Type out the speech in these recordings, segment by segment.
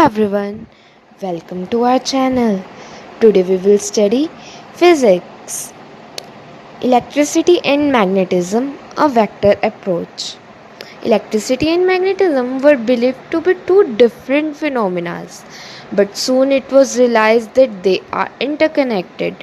everyone, welcome to our channel. Today we will study physics, electricity and magnetism, a vector approach. Electricity and magnetism were believed to be two different phenomena, but soon it was realized that they are interconnected.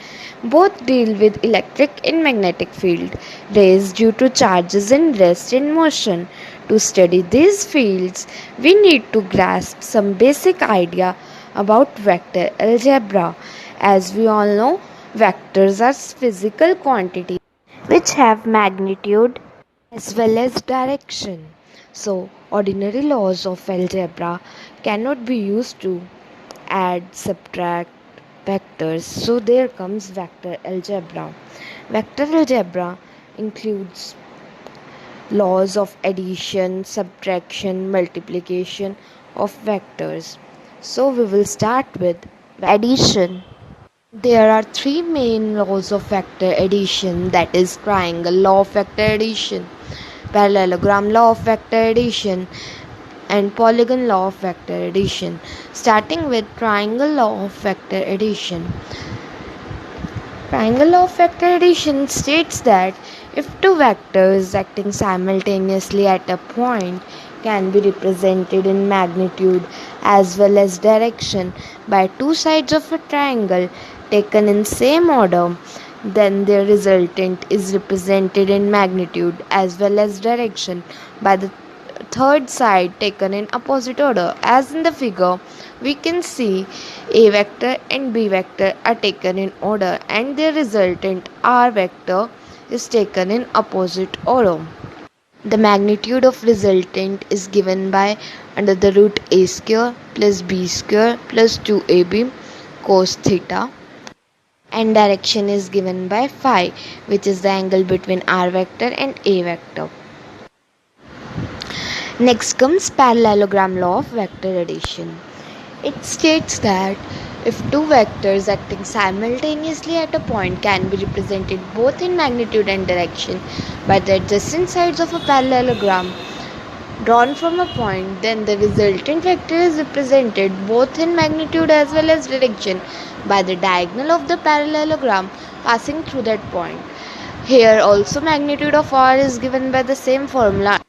Both deal with electric and magnetic field raised due to charges and rest in motion. To study these fields, we need to grasp some basic idea about vector algebra. As we all know, vectors are physical quantities which have magnitude as well as direction. So, ordinary laws of algebra cannot be used to add, subtract vectors. So, there comes vector algebra. Vector algebra includes laws of addition, subtraction, multiplication of vectors. So, we will start with addition. There are three main laws of vector addition, that is triangle law of vector addition, parallelogram law of vector addition, and polygon law of vector addition. Starting with triangle law of vector addition. Triangle law of vector addition states that if two vectors acting simultaneously at a point can be represented in magnitude as well as direction by two sides of a triangle taken in same order, then their resultant is represented in magnitude as well as direction by the third side taken in opposite order. As in the figure, we can see A vector and B vector are taken in order and their resultant R vector is taken in opposite order. The magnitude of resultant is given by under the root a square plus b square plus 2ab cos theta, and direction is given by phi, which is the angle between r vector and a vector. Next comes parallelogram law of vector addition. It states that if two vectors acting simultaneously at a point can be represented both in magnitude and direction by the adjacent sides of a parallelogram drawn from a point, then the resultant vector is represented both in magnitude as well as direction by the diagonal of the parallelogram passing through that point. Here also magnitude of r is given by the same formula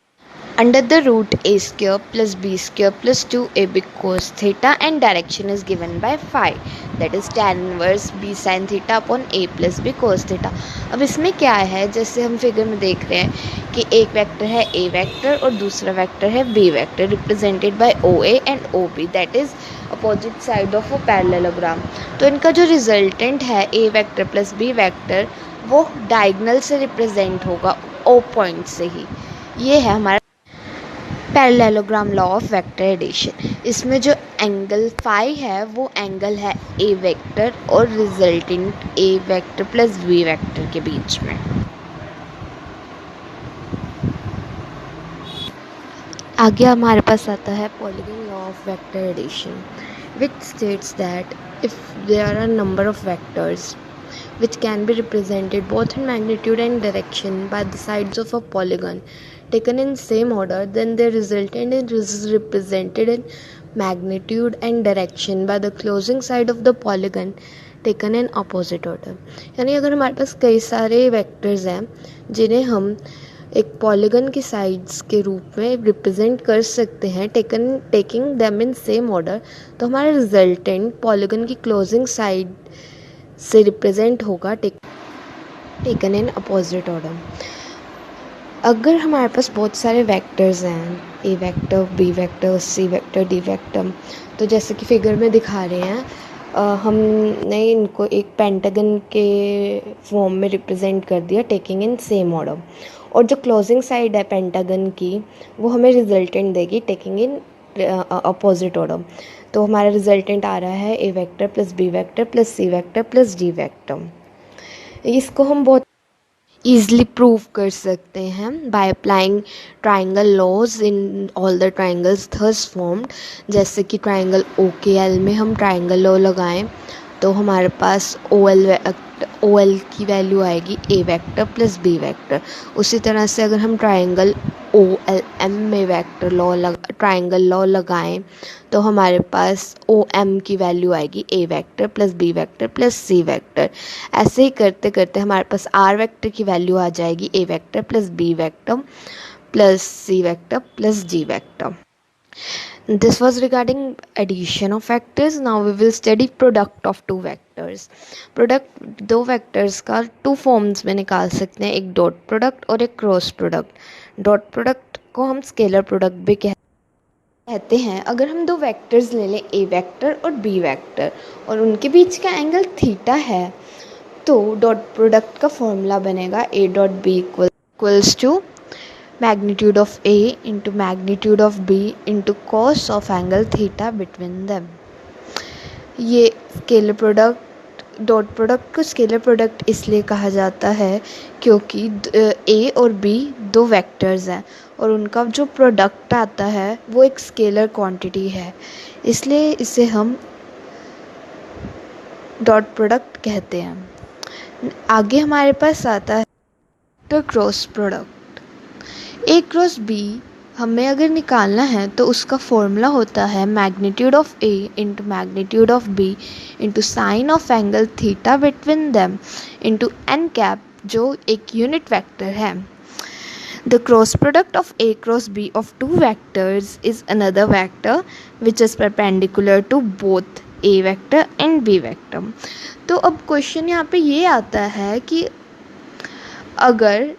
under the root a square plus b square plus 2ab cos theta, and direction is given by phi, that is tan inverse b sin theta upon a plus b cos theta. अब इसमें क्या है, जैसे हम figure में देख रहे हैं कि एक वेक्टर है a वेक्टर और दूसरा वेक्टर है b vector represented by OA and OB, that is opposite side of a parallelogram. तो इनका जो रिजल्टेंट है a vector plus b vector वो डायगोनल से रिप्रेजेंट होगा O पॉइंट से ही. ये है हमारा parallelogram law of vector addition. इसमें जो एंगल फाई है वो एंगल है ए वेक्टर और resultant A vector plus B vector के बीच में. आगे हमारे पास आता है polygon law of vector addition, which states that if there are number of vectors which can be represented both in magnitude and direction by the sides of a polygon taken in same order, then the resultant is represented in magnitude and direction by the closing side of the polygon taken in opposite order. यानी अगर हमारे पास कई सारे vectors हैं जिन्हें हम एक polygon की साइड्स के रूप में रिप्रेजेंट कर सकते हैं taking them in same order, तो हमारा रिजल्टेंट पॉलीगन की क्लोजिंग साइड से रिप्रेजेंट होगा टेकन इन अपोजिट ऑर्डर. अगर हमारे पास बहुत सारे वेक्टर्स हैं A vector B vector C vector D vector, तो जैसे कि फिगर में दिखा रहे हैं हमने इनको एक पेंटागन के फॉर्म में रिप्रेजेंट कर दिया टेकिंग इन सेम ऑर्डर, और जो क्लोजिंग साइड है पेंटागन की वो हमें रिजल्टेंट देगी टेकिंग इन अपोजिट ऑर्डर. तो हमारा रिजल्टेंट आ रहा है A vector plus B vector plus C vector plus D vector. इसको हम बहुत ईज़िली प्रूव कर सकते हैं by applying triangle laws in all the triangles thus formed. जैसे कि ट्राइंगल OKL में हम ट्राइंगल लॉ लगाएं तो हमारे पास OL ओ एल की वैल्यू आएगी A vector plus B vector. उसी तरह से अगर हम ट्राइंगल ओ एल एम में ट्राइंगल लॉ लगाएं तो हमारे पास ओ एम की वैल्यू आएगी A vector plus B vector plus C vector. ऐसे ही करते करते हमारे पास आर वेक्टर की वैल्यू आ जाएगी A vector plus B vector plus c vector plus g vector. This was regarding addition of vectors. Now we will study product of two vectors. Product दो vectors का two forms में निकाल सकते हैं, एक dot product और एक cross product. Dot product को हम scalar product भी कहते हैं। अगर हम दो वेक्टर्स ले लें a वेक्टर और b वेक्टर और उनके बीच का एंगल थीटा है तो डॉट प्रोडक्ट का फॉर्मूला बनेगा a dot b equals to magnitude of A into magnitude of B into cos of angle theta between them। ये स्केलर प्रोडक्ट डॉट प्रोडक्ट को स्केलर प्रोडक्ट इसलिए कहा जाता है क्योंकि A और B दो वेक्टर्स हैं और उनका जो प्रोडक्ट आता है वो एक स्केलर क्वांटिटी है, इसलिए इसे हम डॉट प्रोडक्ट कहते हैं। आगे हमारे पास आता है cross product. A cross B हमें अगर निकालना है तो उसका फॉर्मूला होता है magnitude of A into magnitude of B into sine of angle theta between them into n cap जो एक यूनिट वेक्टर है। The cross product of A cross B of two vectors is another vector which is perpendicular to both A vector and B vector. तो अब question यहाँ पे ये आता है कि अगर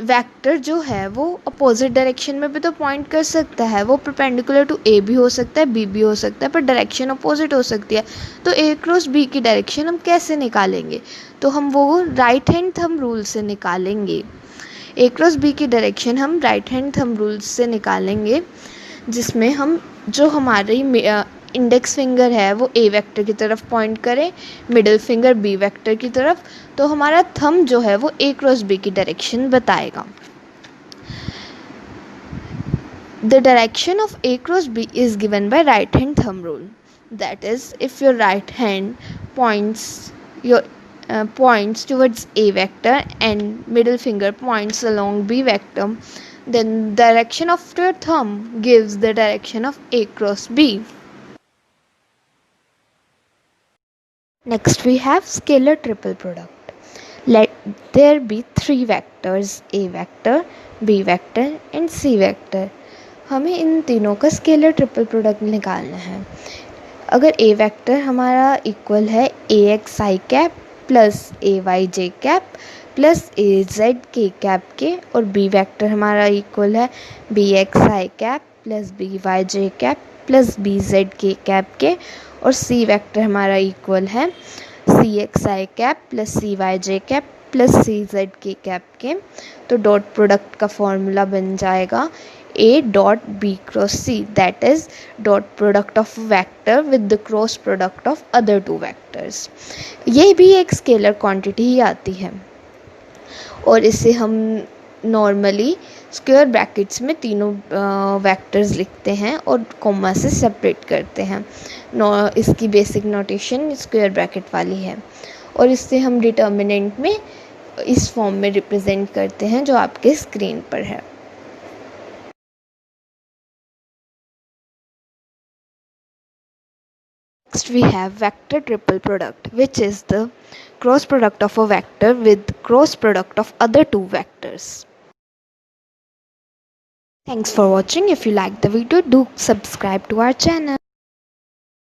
वेक्टर जो है वो अपोजिट डायरेक्शन में भी तो पॉइंट कर सकता है, वो परपेंडिकुलर टू ए भी हो सकता है बी भी हो सकता है पर डायरेक्शन अपोजिट हो सकती है, तो ए क्रॉस बी की डायरेक्शन हम कैसे निकालेंगे? तो हम वो राइट हैंड थंब रूल से निकालेंगे। ए क्रॉस बी की डायरेक्शन हम राइट हैंड थंब रूल से निकालेंगे जिसमें हम जो हमारी इंडेक्स फिंगर है वो ए वेक्टर की तरफ पॉइंट करें, मिडिल फिंगर बी वेक्टर की तरफ, तो हमारा थंब जो है वो ए क्रॉस बी की डायरेक्शन बताएगा। The direction of A cross B is given by right hand thumb rule, that is if your right hand points towards a vector and middle finger points along b vector, then direction of your thumb gives the direction of a cross b. Next we have scalar triple product. Let there be three vectors a vector, b vector and c vector. हमें इन तीनों का scalar triple product निकालना है। अगर a vector हमारा equal है ए x आई cap plus ए Y जे cap plus ए Z के cap के और b वेक्टर हमारा इक्वल है बी एक्स आई कैप प्लस बी वाई जे कैप प्लस बी जेड के कैप के और सी वेक्टर हमारा इक्वल है सी एक्स आई कैप प्लस सी वाई जे कैप प्लस सी जेड के कैप के, तो डॉट प्रोडक्ट का फॉर्मूला बन जाएगा A dot B cross C, that is dot product of vector with the cross product of other two vectors। ये भी एक स्केलर क्वांटिटी ही आती है और इसे हम नॉर्मली स्क्वायर ब्रैकेट्स में तीनों वेक्टर्स लिखते हैं और कॉमा से सेपरेट करते हैं। इसकी बेसिक नोटेशन स्क्वायर ब्रैकेट वाली है और इससे हम डिटर्मिनेंट में इस फॉर्म में रिप्रेजेंट करते हैं जो आपके स्क्रीन पर है। Next we have vector triple product, which is the cross product of a vector with cross product of other two vectors. Thanks for watching. If you like the video, do subscribe to our channel.